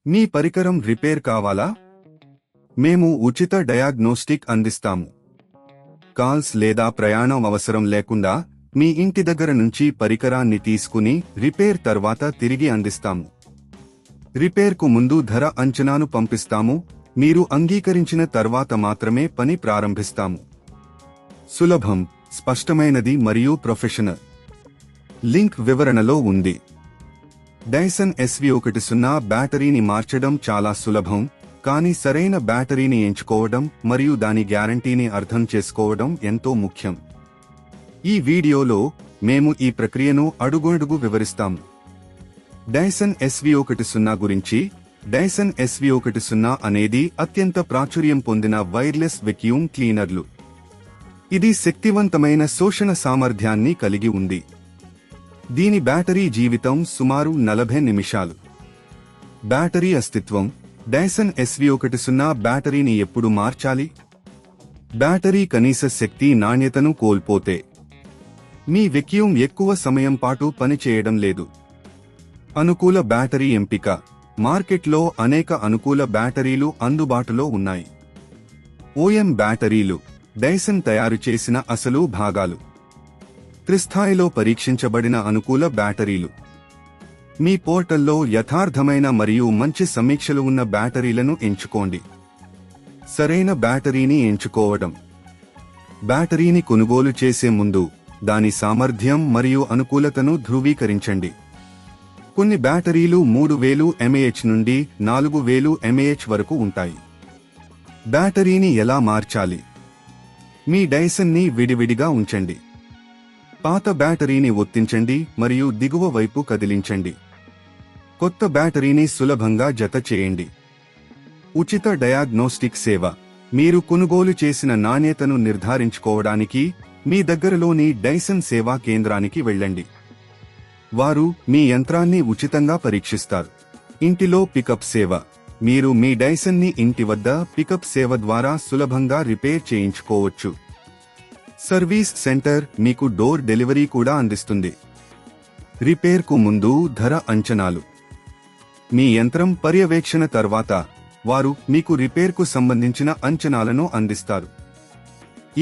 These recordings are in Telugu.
మీ పరికరం రిపేర్ కావాలా? మేము ఉచిత డయాగ్నోస్టిక్ అందిస్తాము. కాల్స్ లేదా ప్రయాణం అవసరం లేకుండా మీ ఇంటి దగ్గర నుంచి పరికరాన్ని తీసుకుని రిపేర్ తర్వాత తిరిగి అందిస్తాము. రిపేర్కు ముందు ధర అంచనాను పంపిస్తాము. మీరు అంగీకరించిన తర్వాత మాత్రమే పని ప్రారంభిస్తాము. సులభం, స్పష్టమైనది మరియు ప్రొఫెషనల్. లింక్ వివరణలో ఉంది. డైసన్ SV10 బ్యాటరీని మార్చడం చాలా సులభం, కానీ సరైన బ్యాటరీని ఎంచుకోవడం మరియు దాని గ్యారంటీని అర్థం చేసుకోవడం ఎంతో ముఖ్యం. ఈ వీడియోలో మేము ఈ ప్రక్రియను అడుగడుగు వివరిస్తాము. డైసన్ SV10 గురించి. డైసన్ SV10 అనేది అత్యంత ప్రాచుర్యం పొందిన వైర్లెస్ వెక్యూమ్ క్లీనర్లు. ఇది శక్తివంతమైన శోషణ సామర్థ్యాన్ని కలిగి ఉంది. దీని బ్యాటరీ జీవితం సుమారు 40 నిమిషాలు. బ్యాటరీ అస్తిత్వం. డైసన్ SV10 బ్యాటరీని ఎప్పుడు మార్చాలి? బ్యాటరీ కనీస శక్తి నాణ్యతను కోల్పోతే. మీ వెక్యూమ్ ఎక్కువ సమయం పాటు పనిచేయడం లేదు. అనుకూల బ్యాటరీ ఎంపిక. మార్కెట్లో అనేక అనుకూల బ్యాటరీలు అందుబాటులో ఉన్నాయి. OM బ్యాటరీలు. డైసన్ తయారు చేసిన అసలు భాగాలు. త్రిస్థాయిలో పరీక్షించబడిన అనుకూల బ్యాటరీలు. మీ పోర్టల్లో యథార్థమైన మరియు మంచి సమీక్షలు ఉన్న బ్యాటరీలను ఎంచుకోండి. సరైన బ్యాటరీని ఎంచుకోవడం. బ్యాటరీని కొనుగోలు చేసే ముందు దాని సామర్థ్యం మరియు అనుకూలతను ధృవీకరించండి. కొన్ని బ్యాటరీలు 3000 mAh నుండి 4000 mAh వరకు ఉంటాయి. బ్యాటరీని ఎలా మార్చాలి? మీ డైసన్ని విడివిడిగా ఉంచండి. పాత బ్యాటరీని ఒత్తించండి మరియు దిగువ వైపు కదిలించండి. కొత్త బ్యాటరీని సులభంగా జత చేయండి. ఉచిత డయాగ్నోస్టిక్ సేవ. మీరు కొనుగోలు చేసిన నాణ్యతను నిర్ధారించుకోవడానికి మీ దగ్గరలోని డైసన్ సేవా కేంద్రానికి వెళ్ళండి. వారు మీ యంత్రాన్ని ఉచితంగా పరీక్షిస్తారు. ఇంటిలో పికప్ సేవ. మీరు మీ డైసన్ని ఇంటి వద్ద పికప్ సేవ ద్వారా సులభంగా రిపేర్ చేయించుకోవచ్చు. సర్వీస్ సెంటర్ మీకు డోర్ డెలివరీ కూడా అందిస్తుంది. రిపేర్కు ముందు ధర అంచనాలు. మీ యంత్రం పర్యవేక్షణ తర్వాత వారు మీకు రిపేర్కు సంబంధించిన అంచనాలను అందిస్తారు.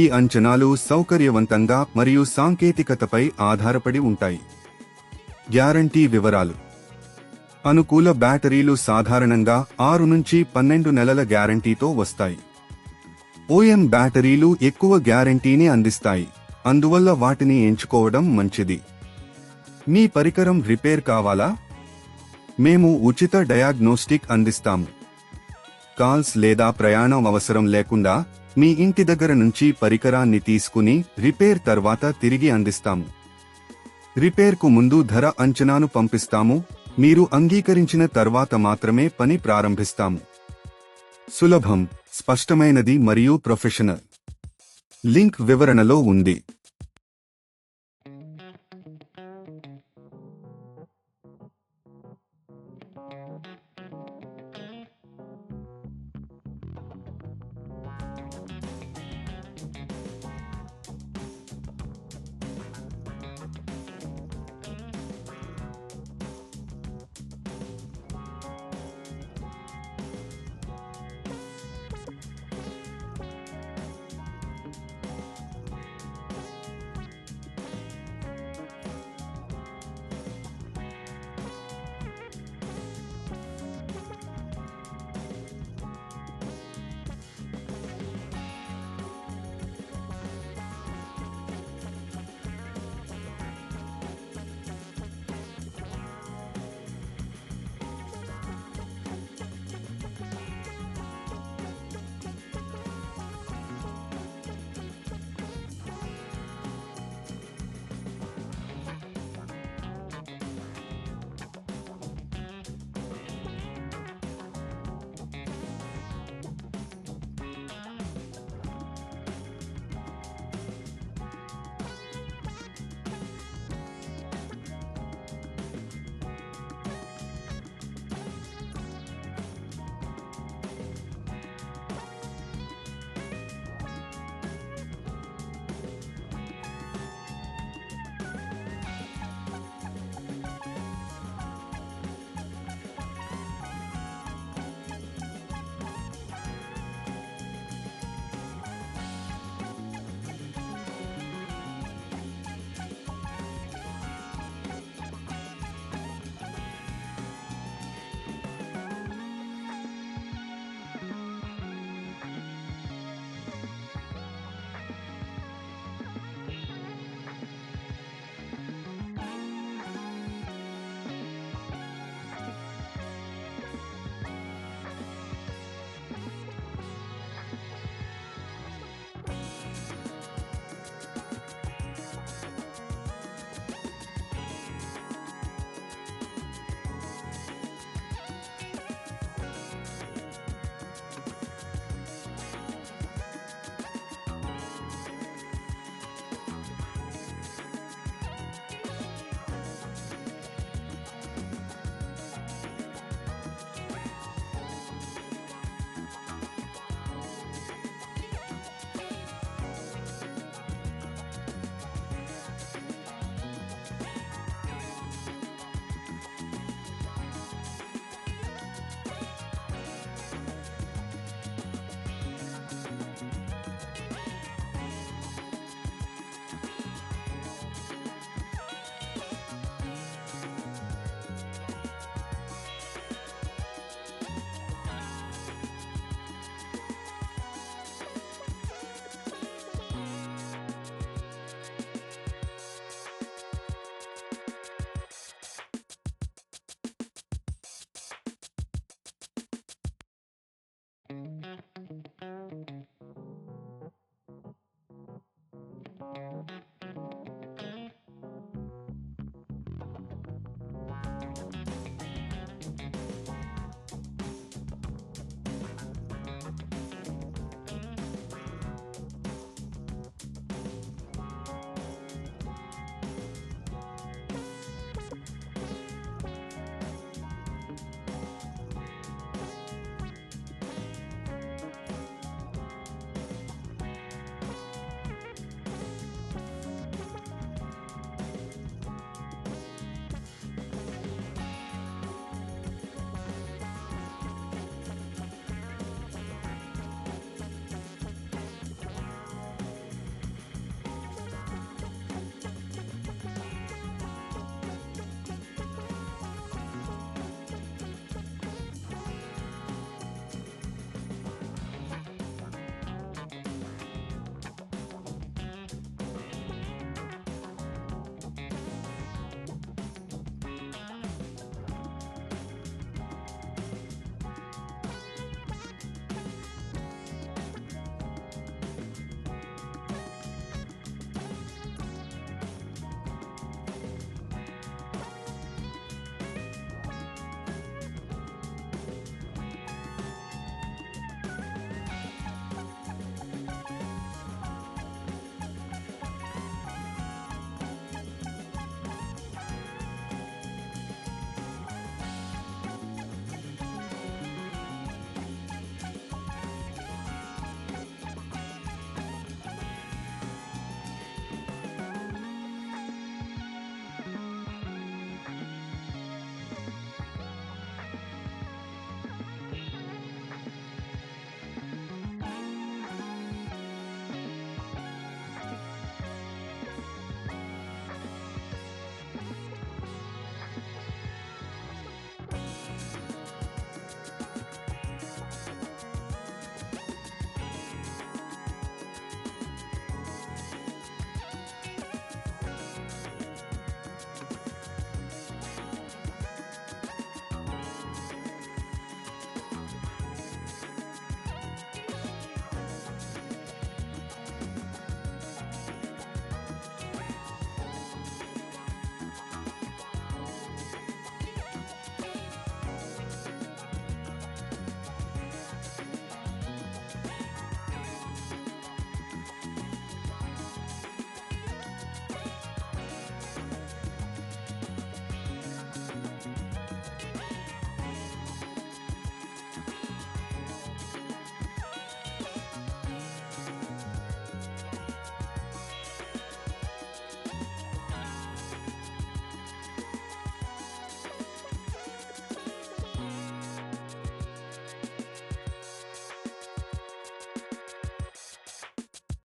ఈ అంచనాలు సౌకర్యవంతంగా మరియు సాంకేతికతపై ఆధారపడి ఉంటాయి. గ్యారంటీ వివరాలు. అనుకూల బ్యాటరీలు సాధారణంగా 6 నుంచి 12 నెలల గ్యారంటీతో వస్తాయి. OM బ్యాటరీలు ఎక్కువ గ్యారంటీని అందిస్తాయి, అందువల్ల వాటిని ఎంచుకోవడం మంచిది. మీ పరికరం రిపేర్ కావాలా? మేము ఉచిత డయాగ్నోస్టిక్ అందిస్తాము. కాల్స్ లేదా ప్రయాణం అవసరం లేకుండా మీ ఇంటి దగ్గర నుంచి పరికరాన్ని తీసుకుని రిపేర్ తర్వాత తిరిగి అందిస్తాము. రిపేర్కు ముందు ధర అంచనాను పంపిస్తాము. మీరు అంగీకరించిన తర్వాత మాత్రమే పని ప్రారంభిస్తాము. సులభం, స్పష్టమైనది మరియు ప్రొఫెషనల్. లింక్ వివరణలో ఉంది.